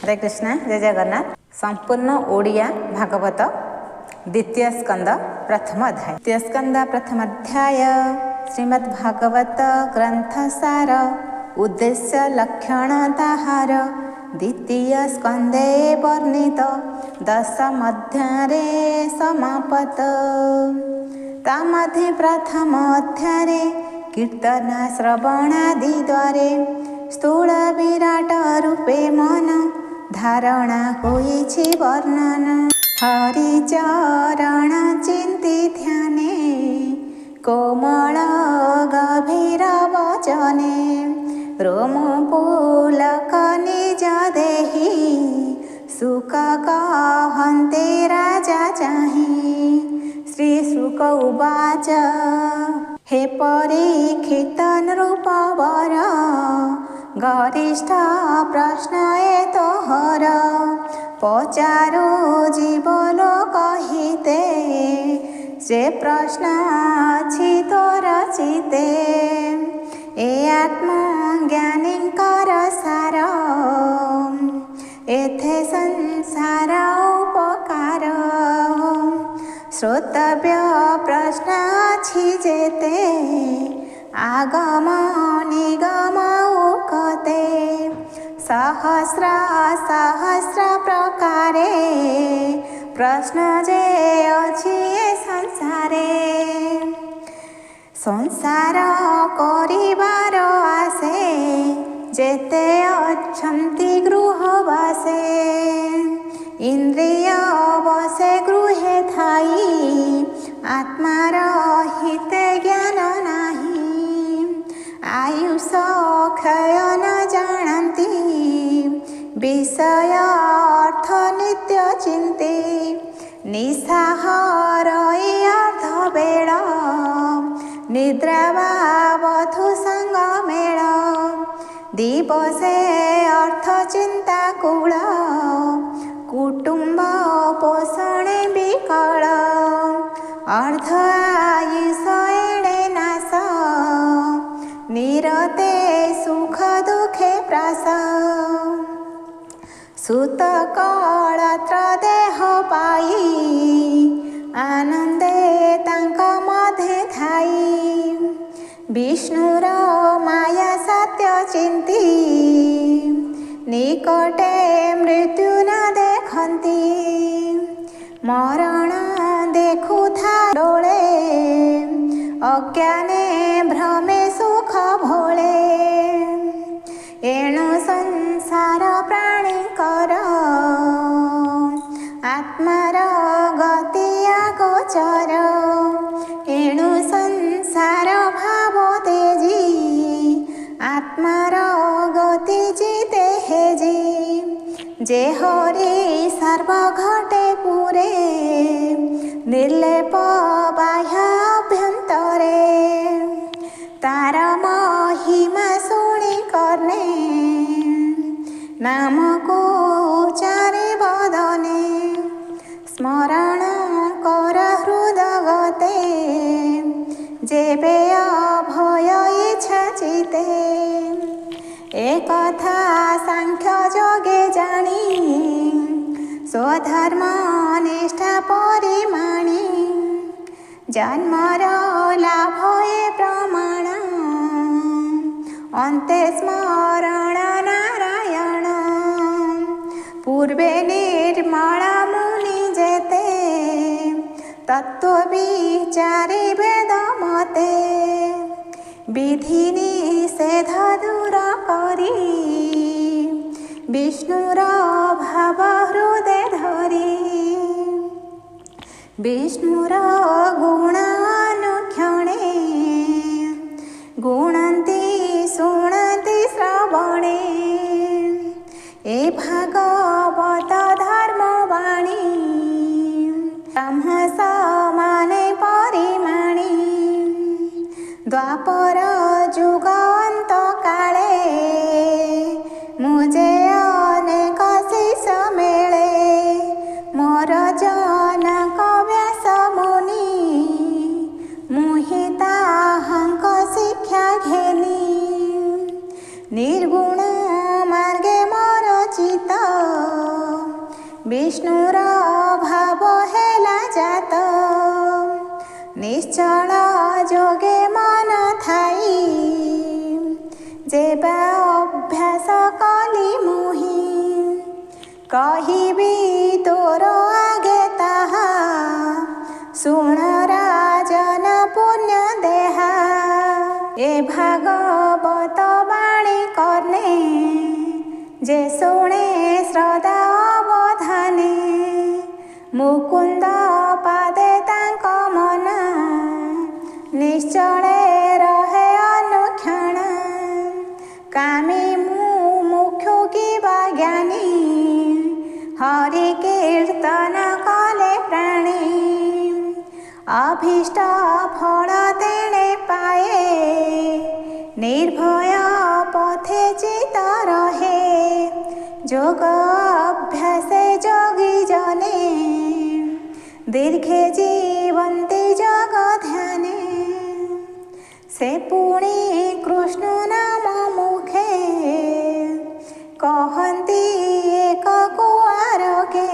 हरे कृष्ण जय जगन्नाथ। संपूर्ण ओडिया भागवत द्वितीय स्कंद प्रथम अध्याय। द्वितीय स्कंद प्रथम अध्याय श्रीमद्भागवत ग्रंथसार उद्देश्य लक्षण ताहार। द्वितीय स्कंदे वर्णित दश मध्यारे समापत। तामध्ये प्रथम अध्याये कीर्तन श्रवणादि द्वारे स्थूल विराट रूपे मन धारणा होइछि वर्णन। हरिचरण चिंति ध्याने कोमल गभीर वचने रोम पुलक निज देहि सुख कहन्ते राजा चाहि। श्री शुक उवाच हे परीक्षित नृपवर गरिष्ठ प्रश्न एतोहर पचारो जीवलोक हिते से प्रश्न अछि तोर चिते। ए आत्मज्ञानीकर सार एथे संसार उपकार। श्रोतव्य प्रश्न अछि जेते आगम निगम उकते। सहस्र सहस्र प्रकारे प्रश्न जे अछि ए संसारे। संसार करिबार आसे जेते अछन्ति गृहवासे। इंद्रिय बसे गृहे थाई आत्मार हिते ज्ञान नाही। आयुष क्षय न जानन्ति विषय अर्थ नित्य चिन्ते। निशाहर अर्ध बेल निद्रा बधु संग मेल। दिवसे अर्थ चिंता कूल कुटुंब पोषणे विकल। अर्ध आयुष एणे नाश निरते सुख दुखे प्रास। सुत कळत्र देह पाई आनंदे तांक मध्ये थाई। विष्णुर माया सत्य चिंती निकटे मृत्यु न देखन्ति। मरण देखुथा डोळे अज्ञाने भ्रमे सुख भोळे। एणु संसार प्राणीकर आत्मार गतिया गोचर। एणु संसार भाव तेजी आत्मार गति जिते हेजी। जे हरि सर्व घटे पुरे निर्लेप बाह्य अभ्यंतरे। तार महिमा शुणी कर्णे नाम को उच्चारे वदने। स्मरण कर हृदगते जेबे अभय इच्छा चिते। एक कथा सांख्य जोगे जानी स्वधर्म निष्ठा परिमाणी। जन्मर लाभ ए प्रमाण अन्ते स्मरण नारायण। पूर्वे निर्मल मुनि जेते तत्व विचारे वेद मते। विधि निषेध दूर करी विष्णुर भाव हृदय धरी। विष्णुर गुण अनुक्षणे गुणन्ति शुणन्ति श्रवणे। ए भागवत धर्मवाणी ब्रह्म समाने परिमाणी। द्वापर जुग अंत काले मुझे अनेक शिष्य मेले। मोर जनक व्यास मुनि मुहिता हंक शिक्षा घेनी। निर्गुण मार्गे मोर चित विष्णुर भाव हेला जात निश्चल जोगे मन थाई जेबा अभ्यास कली मुहि कहिबी तोर आगे ताहा सुण राजन पुण्य देहा ए भागवत बाणी कर्णे जे शुणे श्रद्धा अवधाने मुकुंद पादे तांक मन निश्चले रहे अनुक्षण कामी मुमुक्षु किबा ज्ञानी हरि कीर्तन कले प्राणी अभीष्ट फल तेणे पाए निर्भय पथे चित रहे जोग अभ्यास जोगी जने दीर्घे जीवन्ति जग ध्याने से पुणी कृष्ण नाम मुखे कहन्ति एक कुआरके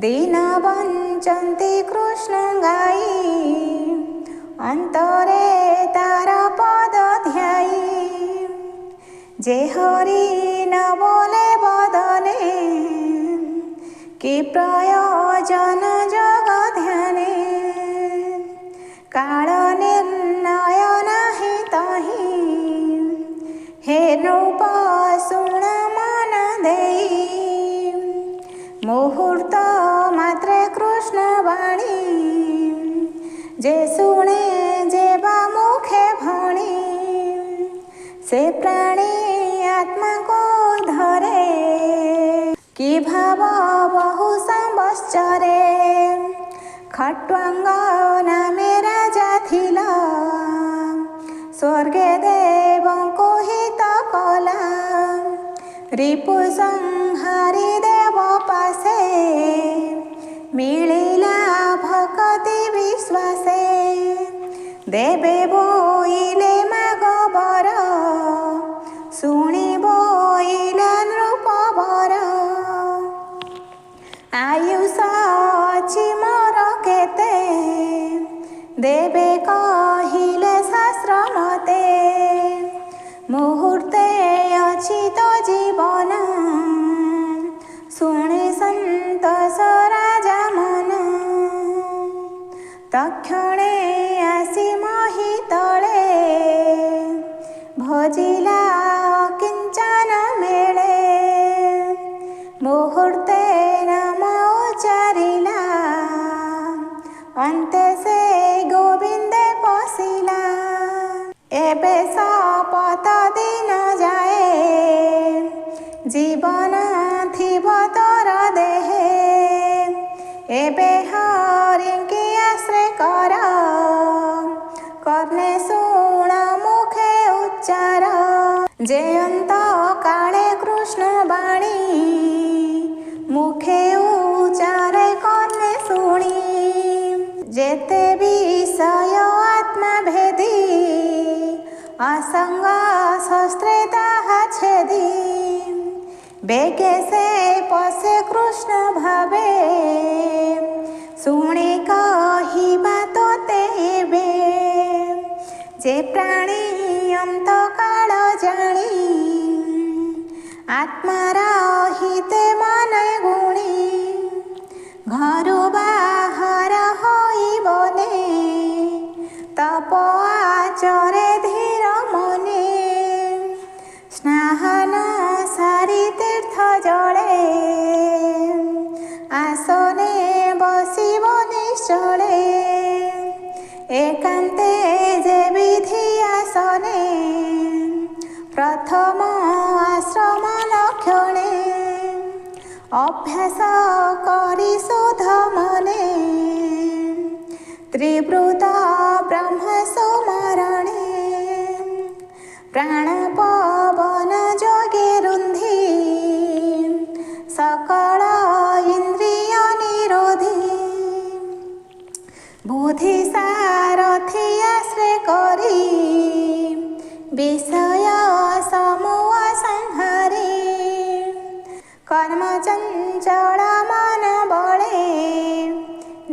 दीन वंचन्ति कृष्ण गाई अंतरे तार पद ध्याई जे हरि न बोले बदने कि प्रयोजन जग ध्याने काल निर्णय नाही तही हे नृप सुण मन देई मुहूर्त मात्रे कृष्ण वाणी जे शुणे जेबा मुखे भणी से प्राणी आत्मा को धरे कि भाव बहु संवत्सरे खट्वांग नामे राजा थिला स्वर्गे देवों को हित कला रिपु संहारी देव पासे मिलिला भक्ति विश्वासे देवे बोइले मागबर शुणी बोइला नृपवर आयुष अछि मोर केते देवे कहिले शास्त्र मते मुहूर्ते अछि तो जीवन शुणे संतोष राजा मन तक्षणे आसी मही तले भजिला किंचन मेले मुहूर्ते नाम उच्चारिला अन्ते से गोविंदे पशिला एबे शपथ दिन जाए जीवन थिब तोर देहे एबे हरिंकी आश्रय कर कर्णे शुण मुखे उच्चार जे अंत काले कृष्ण बाणी मुखे उच्चारे कर्णे शुणी जेते विषय आत्मा भेदी असंग शस्त्रे ताहा छेदी बेगे से पसे कृष्ण भावे शुणी कहिबा तोते एबे जे प्राणी अंत काल जानी आत्मा रहिते मन गुणी घरु बाहर होई बने तप आचरे धीर मने स्नान सारी तीर्थ जले आसने बसिब निश्चले एकांते जे विधि आसने प्रथम आश्रम लक्षणे अभ्यास करी शुद्ध मने त्रिवृत ब्रह्म सुमरणे प्राण पवन जोगे रुंधी सकल इंद्रिय निरोधी बुद्धि सारथी आश्रय करी विषय समूह संहारी कर्म चञ्चल मन बळे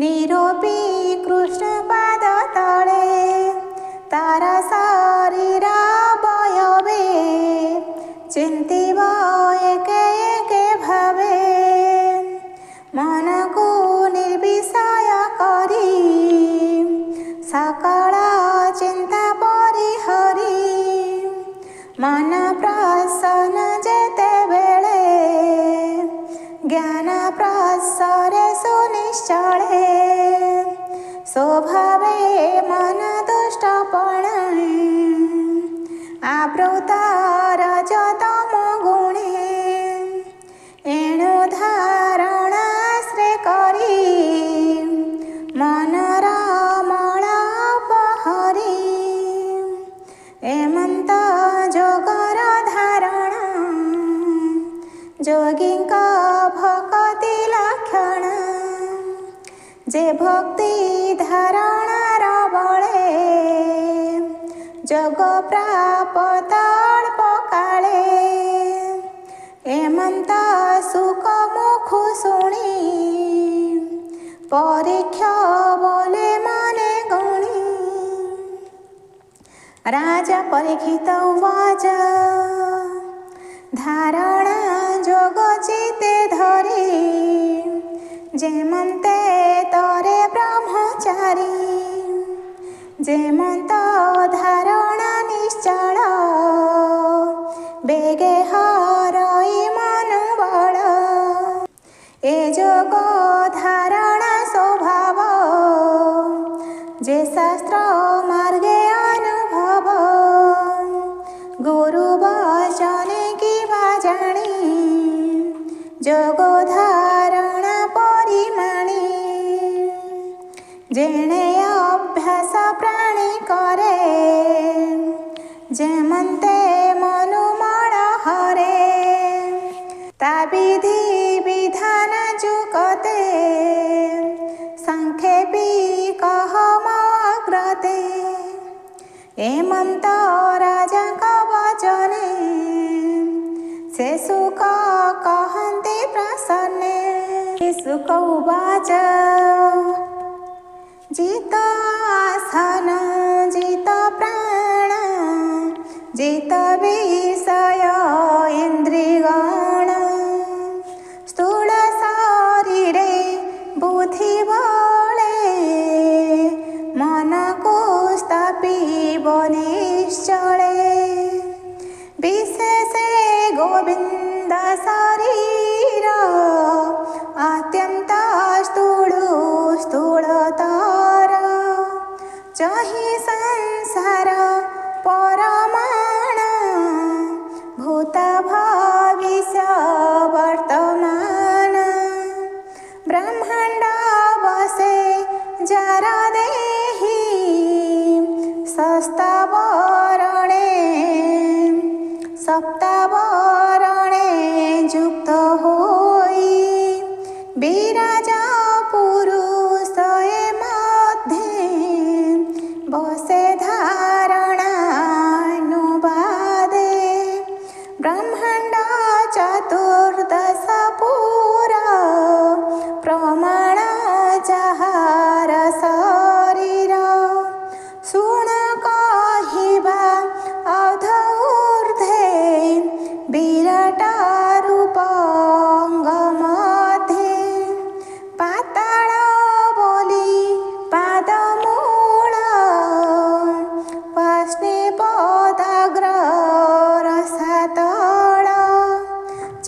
निरोपी कृष्ण पाद तळे तारा शरीर बयवे चिन्तिब एके एके भावे मन को निर्विषय करी सकल चिंता परिहरी मन प्रसन्न जेते बेले ज्ञान प्रसरे सुनिश्चले स्वभावे मन दुष्टपण आवृत रजतम गुणे एणु धारण आश्रय करी मनर मल अपहरी एमंत जोगर धारण जोगिंक भक्ति लक्षण जे भक्ति धारणार बळे जग प्राप्त अल्प काले एमंत सुख मुख शुणी परीक्षा बोले मने गुणी राजा परीक्षित उवाच धारणा जोग चिते धरी जेमंते तरे ब्रह्मचारी जेमंत धारणा निश्चल बेगे हरई मनोबल ए जोग धारणा स्वभाव जे शास्त्र मार्गे अनुभव गुरु वचने की जानी जोग धारणा परिमाणी जेणे अभ्यास प्राणी करे जेमंते मनुमळ हरे ता विधि विधान जुकते संक्षेपी कहमग्रते एमंत राजा वचने से सुख कहन्ति प्रसन्ने सुख उवाच जित आसन जित प्राण जित विषय इंद्रियगण स्थूल शरीरे बुद्धि बले मन को स्थापिब निश्चले विशेषे गोविंद शरीर अत्यंत स्थूलतर चहि संसार परमाण भूत भविष्य वर्तमान ब्रह्मांड बसे जार देहि सस्तावरणे सप्तावरणे युक्त होई विराजा पुरुष मध्ये बसे धारणा अनुवादे ब्रह्मांड चतुर्दश पुरा प्रमाण जहार शरीर सुण कहिबा अधूर्धे विराट रूपांग मध्ये पाताल बोली पादमूल पार्श्वे पदाग्र रसातल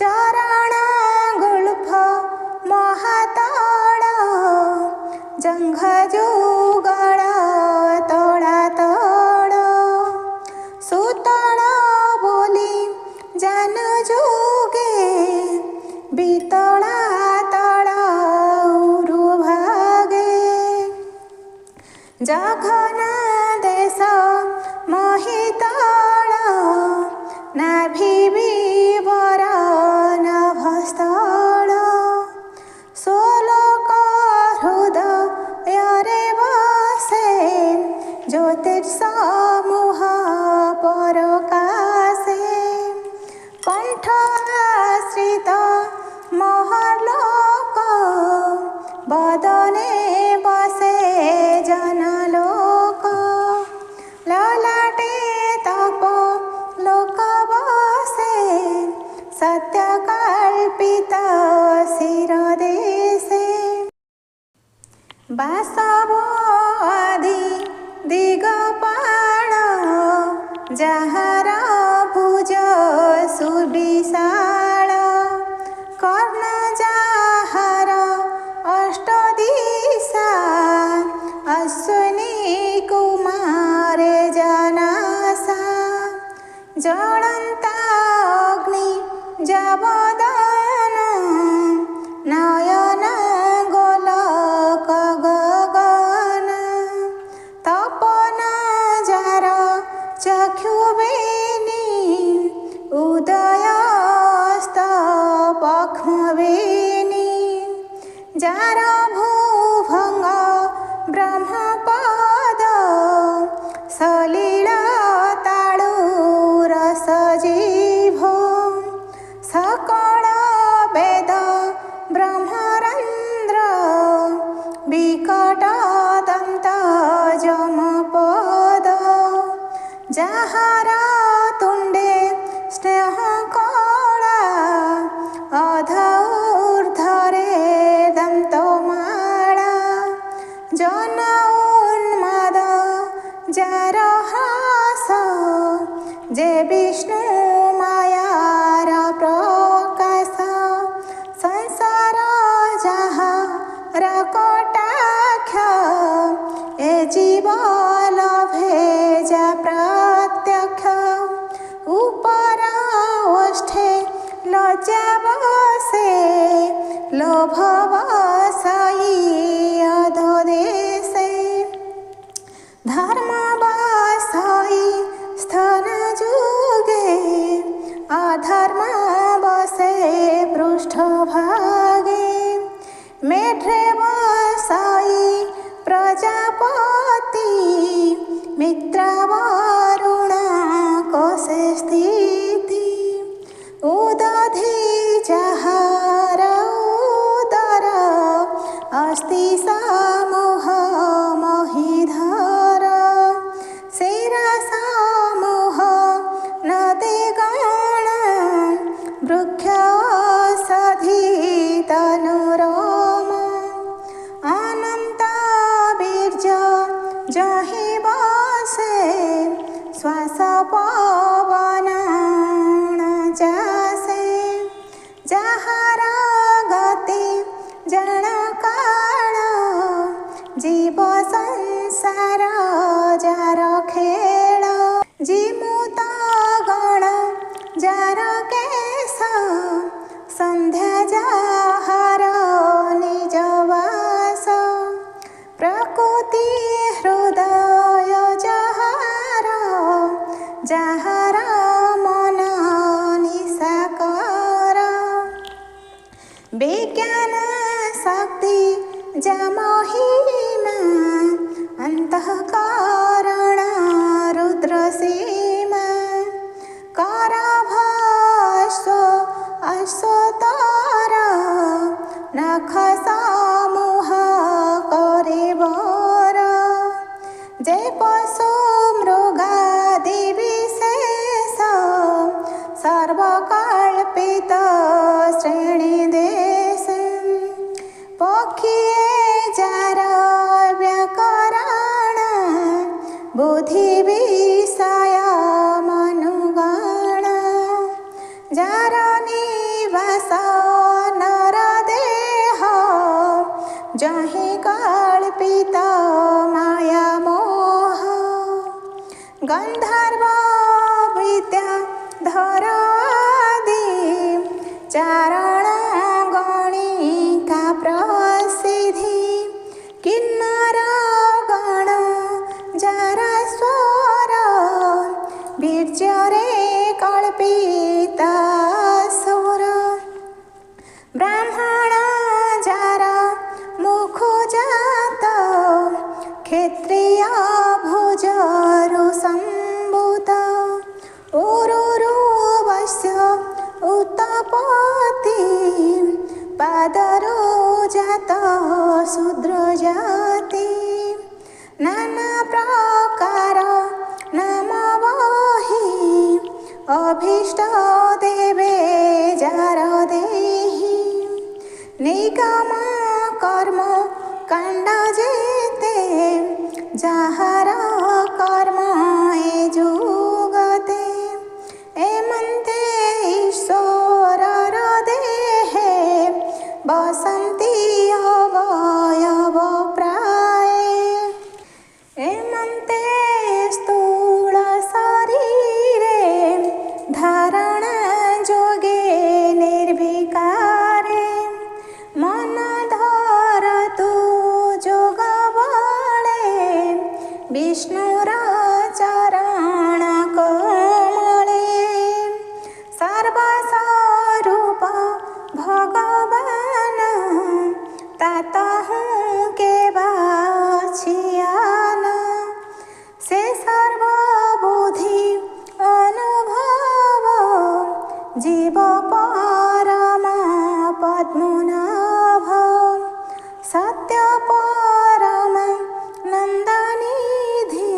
चरण गुल्फ महातल जंघ जुगल तळातळ सुतळ बोली जान जोगे बितळा तळा उरुभागे जघन देश महितळ नाभि विवर नभस्थळ सोलोक हृदୟରେ बसे ज्योतिर्समूह परकाशे कंठ आश्रित বদনে বসে জনলোক ললাটে তপ লোক বসে সত্যকল্পিত শিরদেশে বাসব আদি দিগপাল যাহার ভুজ সুবিশাল কর্ণ যাহার অষ্টদিশা অশ্বিনী কুমারে জনাসা জ্বলন্ত অগ্নি জবদান নয়ন গোলক গগন তপন যার চক্ষুবেণী উদয়স্ত পক্ষ্মবেণী যার ভূভঙ্গ ব্রহ্মপদ সলিল তাড়ুর সজীভ সকল বেদ ব্রহ্মরন্ধ্র বিকট দন্ত যমপদ যাহার তুণ্ডে স্নেহ কলা অধূর্ধ্বরে দন্তমালা জন উন্মাদ যার হাস যে বিষ্ণু মায়ার প্রকাশ সংসার যাহার কটাক্ষ এ জীব লভে যা প্রত্যক্ষ উপর ওষ্ঠে লজ্জা বসে লোভ বসাই অধদেশে ধর্ম বসাই স্থন যুগে অধর্ম বসে পৃষ্ঠভাগে মেঢ্রে বসাই প্রজাপতি মিত্র বরুণ কোশে স্থিতি উদধি যাহার উদর অস্তি সমূহ মহিধর শিরা সমূহ নদী গণ বৃক্ষ ঔষধি তনুরম অনন্ত বীর্য জহি বসে শ্বাস পবন যাসে যাহার গতি জণ কাଳ জীব সংসার যার খেଳ জিমুত গণ যার কেଶ সন্ধ্যা যাহার নিজ বাস প্রকৃতি হৃদয় যাহার যাহার মন নিশাকর বিজ্ঞান শক্তি যা মহিমা অন্তঃকରଣ রুদ্র সীমা কর ভস্ম অশ্বতর নখ সমূহ করিবর যে পশু মৃগাদি বিশেষ সর্বকল্পিত শ্রেণী দেশ পক্ষীয়ে যার ব্যাকরণ বুদ্ধি বিষয় মনুগণ যার নিবাস নর দেহ যহি কল্পিত মায়া মোহ গন্ধর্ব বিদ্যা ধর আদি চাରଣ গଣିকা প্রସିଦ୍ଧି কিନ୍ନର ଗଣ ଯାର ସ୍ୱର ବୀର୍ଯ୍ୟରେ କଳ୍ପିତ ସୁର ବ୍ରାହ୍ମଣ ଯାର ମୁଖୁ ଜାତ କ୍ଷତ୍ରିୟ ଭୁଜରୁ ସମ୍ଭୂତ ଉରୁରୁ ବୈଶ୍ୟ ଉତ୍ତପତି ପାଦରୁ जात शूद्र जाति नाना प्रकार नाम वही अभीष्ट देवे जार देहि निगम कर्म कांड जेते जाहार कर्म ए जुगते एमंते ईश्वर देहे बसंती अवयव प्राय एमंते स्थूल शरीरे धारणा जोगे निर्विकारे मन धरतु जोग बले विष्णुर चरण कमले सर्वस्वरूप भगवान तातहु के बाछियान से सर्वबुद्धि अनुभव जीव परम पद्मनाभ सत्य परम नंदनिधि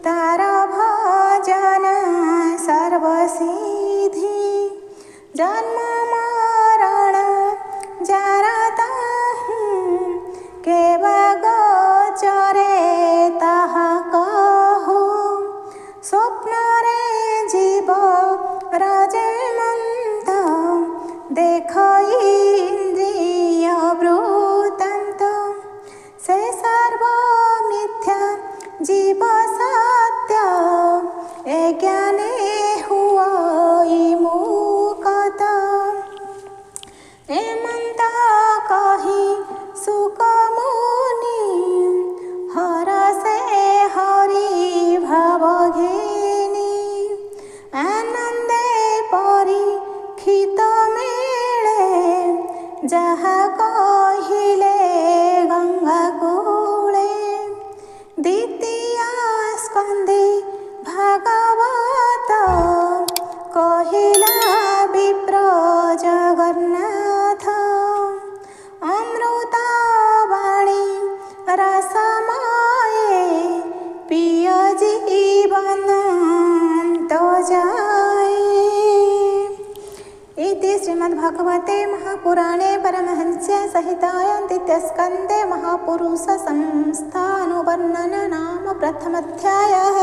तार भजन सर्वसिद्धि जन्म मरण जारता के गोचरे ताहा कहु स्वप्न रे जीव राजे मंत देख इंद्रिय वृत्तांत से सर्व मिथ्या जीव सत्य ए ज्ञाने हुई मुक्त एमंत कही सुख मुनि हर से हरि भाव घेनी आनंदे परीक्षित मेले जहा कहिले गंगा कूले द्वितीय स्कंदे भागवत कहिला विप्र जगन्नाथ अमृत वाणी रसमये पिय जीवन तो जाए। इति श्रीमद्भगवते महापुराणे परमहंस्य सहितायां द्वितीयस्कन्धे महापुरुष संस्थानुवर्णन नाम प्रथमाध्यायः।